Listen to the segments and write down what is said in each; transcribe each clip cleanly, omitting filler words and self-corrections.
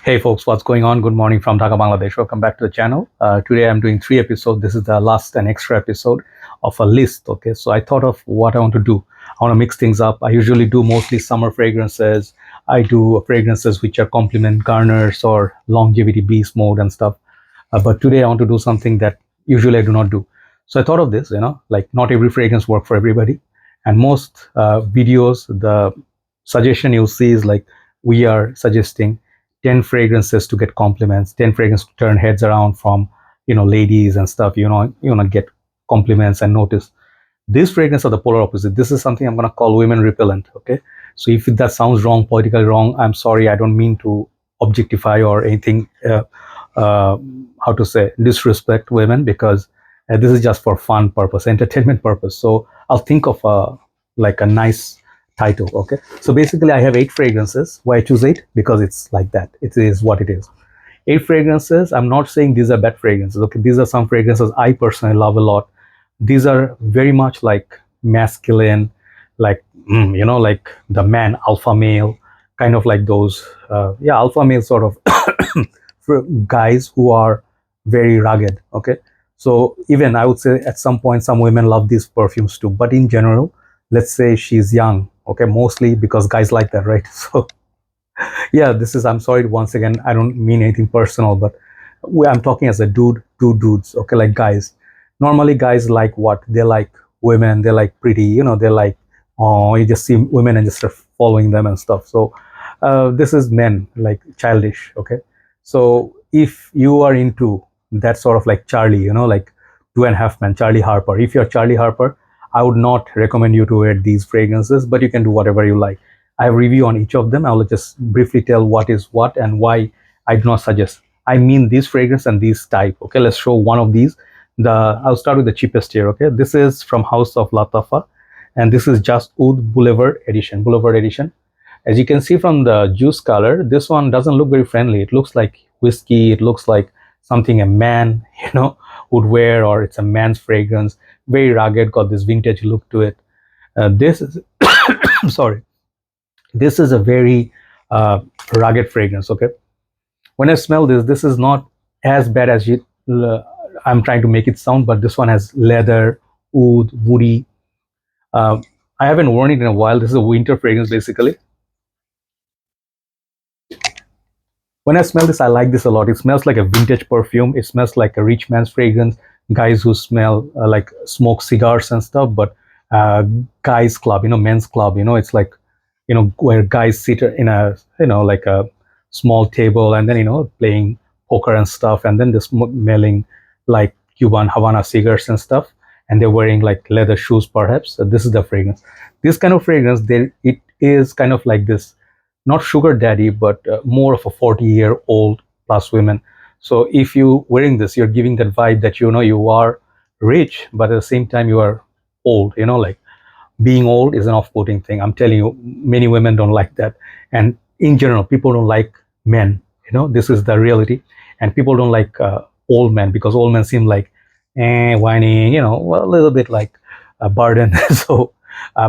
Hey folks, what's going on? Good morning from Dhaka, Bangladesh. Welcome back to the channel. Today I'm doing 3 episodes. This is the last and extra episode of a list. Okay, so I thought of what I want to do. I want to mix things up. I usually do mostly summer fragrances. I do fragrances which are compliment garners or longevity beast mode and stuff. But today I want to do something that usually I do not do. So I thought of this, like not every fragrance works for everybody. And most videos, the suggestion you'll see is like we are suggesting 10 fragrances to get compliments, 10 fragrances to turn heads around from, ladies and stuff, get compliments and notice. These fragrances are the polar opposite. This is something I'm going to call women repellent. Okay. So if that sounds wrong, politically wrong, I'm sorry. I don't mean to objectify or anything, how to say, disrespect women, because this is just for fun purpose, entertainment purpose. So I'll think of like a nice title. Okay, so basically I have 8 fragrances. Why I choose 8? Because it's like that. It is what it is. 8 fragrances. I'm not saying these are bad fragrances. Okay, these are some fragrances I personally love a lot. These are very much like masculine, like like the man, alpha male, kind of like those alpha male sort of for guys who are very rugged. Okay, so even I would say at some point some women love these perfumes too, but in general, let's say she's young. Okay, mostly because guys like that, right? So yeah, this is, I'm sorry once again, I don't mean anything personal, but I'm talking as a dudes. Okay, like guys, normally guys like what they like, women, they like pretty, they like, oh, you just see women and just start following them and stuff. So this is men, like childish. Okay, so if you are into that sort of like Charlie, like 2.5 Men, Charlie Harper, if you're Charlie Harper, I would not recommend you to wear these fragrances, but you can do whatever you like. I have a review on each of them. I will just briefly tell what is what and why I do not suggest. I mean this fragrance and these type. Okay, let's show one of these. I'll start with the cheapest here. Okay, this is from House of Lattafa, and this is Just Oud Boulevard edition. As you can see from the juice color, this one doesn't look very friendly. It looks like whiskey. It looks like something a man, would wear, or it's a man's fragrance. Very rugged, got this vintage look to it. This is, sorry, this is a very rugged fragrance. Okay, when I smell this, this is not as bad as I'm trying to make it sound, but this one has leather, oud, woody. I haven't worn it in a while. This is a winter fragrance basically. When I smell this, I like this a lot. It smells like a vintage perfume. It smells like a rich man's fragrance. Guys who smell like smoke cigars and stuff, but guys club, men's club, it's like, where guys sit in a, like a small table and then, playing poker and stuff. And then they're smelling like Cuban Havana cigars and stuff. And they're wearing like leather shoes, perhaps. So this is the fragrance. This kind of fragrance, it is kind of like this, not sugar daddy, but more of a 40-year-old plus women. So if you wearing this, you're giving that vibe that you are rich, but at the same time you are old. Like being old is an off-putting thing. I'm telling you, many women don't like that, and in general, people don't like men. This is the reality, and people don't like old men because old men seem like whining. Well, a little bit like a burden. So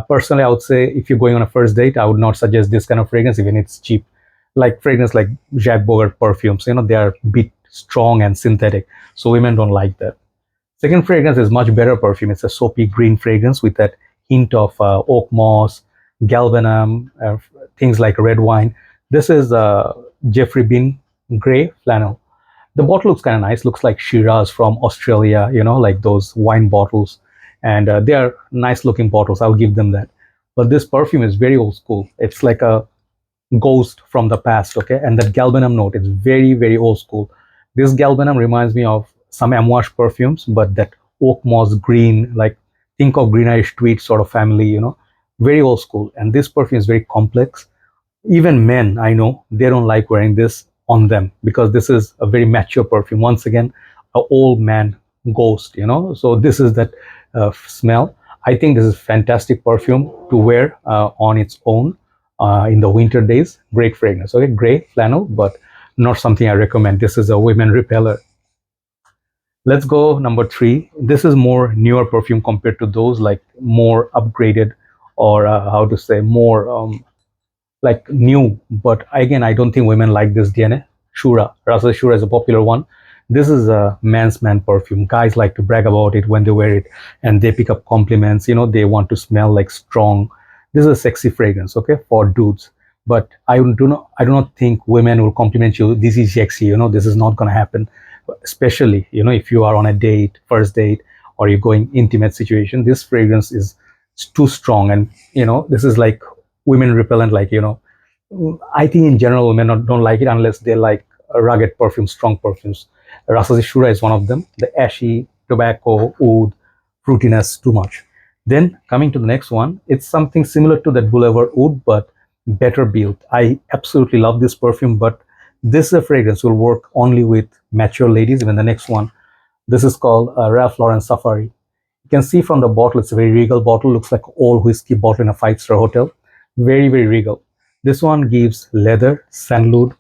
personally, I would say if you're going on a first date, I would not suggest this kind of fragrance, even it's cheap. Like fragrance like Jacques Bogart perfumes, they are a bit strong and synthetic, so women don't like that. Second fragrance is much better perfume. It's a soapy green fragrance with that hint of oak moss, galbanum, things like red wine. This is Geoffrey Beene Grey Flannel. The bottle looks kind of nice. Looks like Shiraz from Australia, like those wine bottles. And they are nice looking bottles. I'll give them that. But this perfume is very old school. It's like a ghost from the past. Okay, and that galbanum note, it's very, very old school. This galbanum reminds me of some Amouage perfumes, but that oak moss green, like think of Green Irish Tweed sort of family, very old school. And this perfume is very complex. Even men, I know, they don't like wearing this on them because this is a very mature perfume. Once again, an old man ghost, So this is that smell. I think this is fantastic perfume to wear on its own in the winter days. Great fragrance. Okay, Grey Flannel, but not something I recommend. This is a women repeller. Let's go number 3. This is more newer perfume compared to those, like more upgraded, or how to say, more like new. But again, I don't think women like this DNA. Shura. Rasasi Shuhrah is a popular one. This is a man's man perfume. Guys like to brag about it when they wear it, and they pick up compliments. They want to smell like strong. This is a sexy fragrance, okay, for dudes. But I do not think women will compliment you. This is sexy. This is not gonna happen. Especially, if you are on a date, first date, or you're going intimate situation. This fragrance is too strong, and this is like women repellent. Like I think in general women don't like it unless they like rugged perfumes, strong perfumes. Rasasi Shuhrah is one of them. The ashy, tobacco, oud, fruitiness, too much. Then coming to the next one, it's something similar to that Boulevard oud, but better built. I absolutely love this perfume, but this fragrance will work only with mature ladies. Even the next one, this is called Ralph Lauren Safari. You can see from the bottle, it's a very regal bottle, looks like old whiskey bottle in a five-star hotel. Very, very regal. This one gives leather, sandalwood,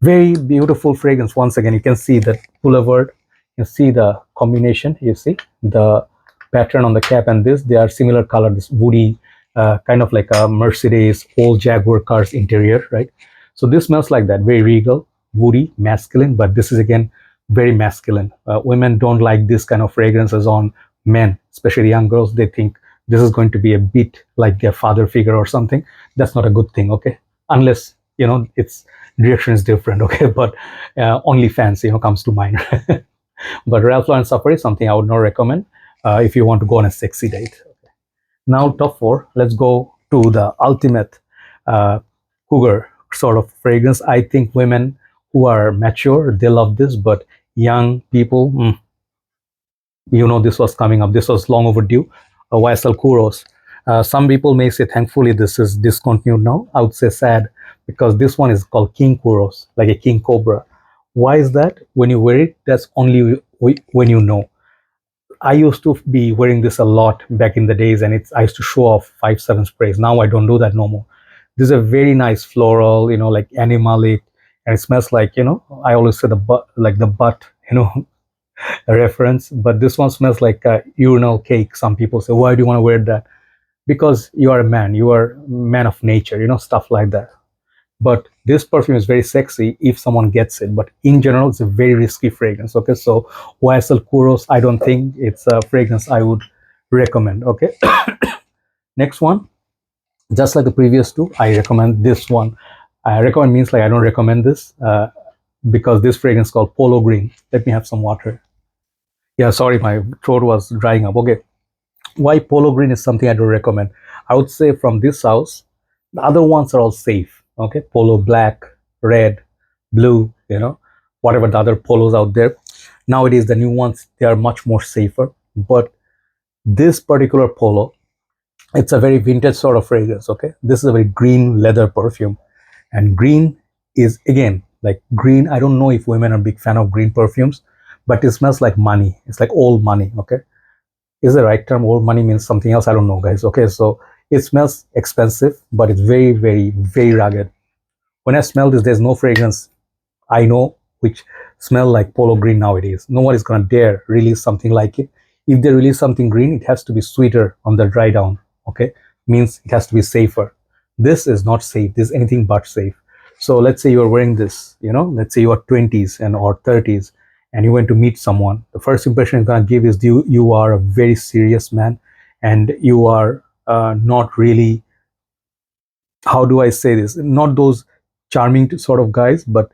very beautiful fragrance. Once again, you can see that Boulevard, you see the combination, you see the pattern on the cap, and they are similar color, this woody, kind of like a Mercedes old Jaguar cars interior, right? So this smells like that, very regal, woody, masculine, but this is again very masculine. Women don't like this kind of fragrances on men, especially young girls. They think this is going to be a bit like their father figure or something. That's not a good thing, okay? Unless its direction is different, okay? But OnlyFans comes to mind. But Ralph Lauren Safari is something I would not recommend if you want to go on a sexy date. Now top 4, let's go to the ultimate cougar sort of fragrance. I think women who are mature, they love this, but young people, this was coming up, this was long overdue. YSL Kouros. Some people may say thankfully this is discontinued now. I would say sad, because this one is called King Kouros, like a king cobra. Why is that? When you wear it, that's only when you know. I used to be wearing this a lot back in the days, and I used to show off 5-7 sprays. Now I don't do that no more. This is a very nice floral, like animalic, and it smells like, I always say the butt, like the butt, a reference. But this one smells like a urinal cake. Some people say, why do you want to wear that? Because you are a man, you are a man of nature, stuff like that. But this perfume is very sexy if someone gets it, but in general it's a very risky fragrance, okay? So YSL Kouros, I don't think it's a fragrance I would recommend, okay? Next one, just like the previous two, I recommend this one. I recommend means like I don't recommend this, because this fragrance is called Polo Green. Let me have some water. Yeah, sorry, my throat was drying up. Okay, why Polo Green is something I don't recommend. I would say from this house, the other ones are all safe. Okay, Polo Black, Red, Blue, whatever the other polos out there. Nowadays, the new ones, they are much more safer. But this particular Polo, it's a very vintage sort of fragrance. Okay, this is a very green leather perfume, and green is again like green. I don't know if women are a big fan of green perfumes, but it smells like money. It's like old money. Okay, is the right term? Old money means something else, I don't know, guys. Okay, so it smells expensive, but it's very, very, very rugged. When I smell this, there's no fragrance I know which smell like Polo Green nowadays. No one is gonna dare release something like it. If they release something green, it has to be sweeter on the dry down. Okay, means it has to be safer. This is not safe. This is anything but safe. So let's say you're wearing this, let's say you are 20s and or 30s, and you went to meet someone. The first impression you're gonna give is you are a very serious man, and you are not really, how do I say this? Not those charming sort of guys, but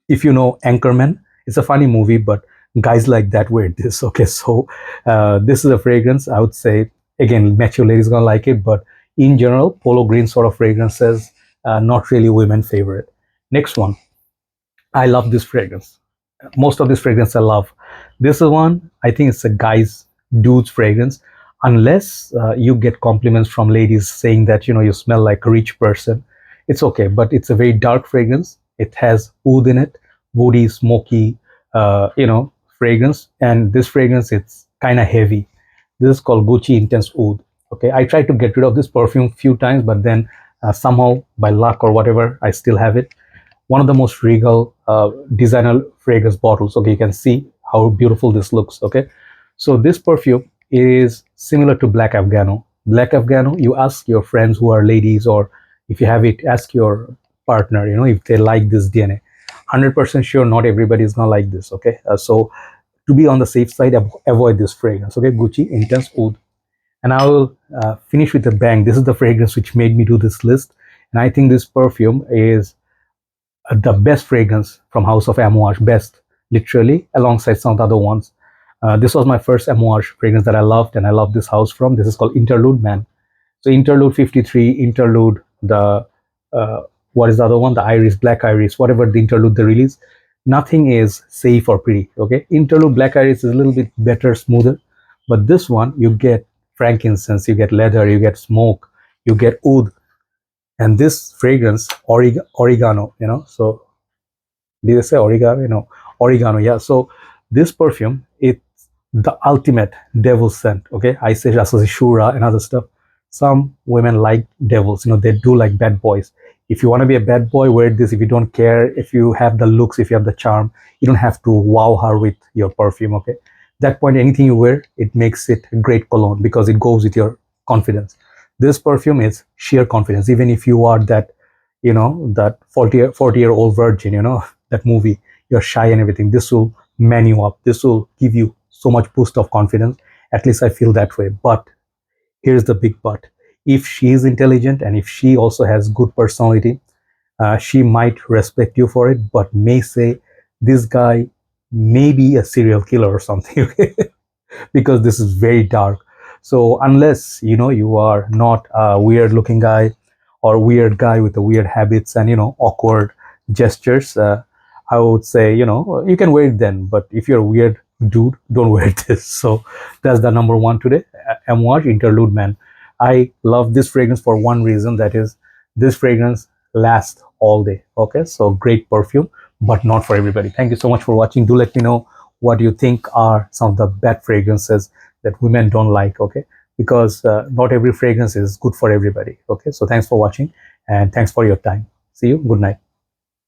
if you know Anchorman, it's a funny movie, but guys like that wear this. Okay, so this is a fragrance. I would say again, mature ladies gonna like it, but in general, Polo Green sort of fragrances, not really women favorite. Next one, I love this fragrance. Most of this fragrance I love. This is one, I think it's a guy's dude's fragrance, unless you get compliments from ladies saying that you smell like a rich person. It's okay, but it's a very dark fragrance. It has oud in it, woody, smoky, fragrance. And this fragrance, it's kind of heavy. This is called Gucci Intense Oud. Okay, I tried to get rid of this perfume few times, but then somehow by luck or whatever, I still have it. One of the most regal designer fragrance bottles. Okay, you can see how beautiful this looks. Okay, so this perfume is similar to Black Afghano. Black Afghano, you ask your friends who are ladies, or if you have it, ask your partner, if they like this DNA. 100% sure not everybody is gonna like this. Okay, so to be on the safe side, avoid this fragrance. Okay, Gucci Intense Oud. And I will finish with a bang. This is the fragrance which made me do this list, and I think this perfume is the best fragrance from House of Amouage, best, literally, alongside some of the other ones. This was my first Amouage fragrance that I loved, and I love this house from. This is called Interlude Man. So Interlude 53, Interlude, the what is the other one? The Iris, Black Iris, whatever the Interlude they release. Nothing is safe or pretty. Okay, Interlude Black Iris is a little bit better, smoother, but this one you get frankincense, you get leather, you get smoke, you get oud, and this fragrance oregano. So did I say oregano? No, oregano. Yeah. So this perfume, it's the ultimate devil scent. Okay, I say Rasasi Shuhrah and other stuff. Some women like devils. They do like bad boys. If you want to be a bad boy, wear this. If you don't care, if you have the looks, if you have the charm, you don't have to wow her with your perfume. Okay, that point, anything you wear, it makes it a great cologne because it goes with your confidence. This perfume is sheer confidence. Even if you are that, that 40-year-old virgin, that movie, you're shy and everything, this will man you up. This will give you so much boost of confidence. At least I feel that way. But here's the big but: if she is intelligent and if she also has good personality, she might respect you for it, but may say this guy may be a serial killer or something. Okay, because this is very dark. So unless you are not a weird looking guy or weird guy with the weird habits and awkward gestures, I would say you can wear it then. But if you're a weird dude, don't wear this. So that's the number one today, Amouage Interlude Man. I love this fragrance for one reason, that is this fragrance lasts all day. Okay, so great perfume, but not for everybody. Thank you so much for watching. Do let me know what you think are some of the bad fragrances that women don't like. Okay, because not every fragrance is good for everybody. Okay, so thanks for watching and thanks for your time. See you. Good night.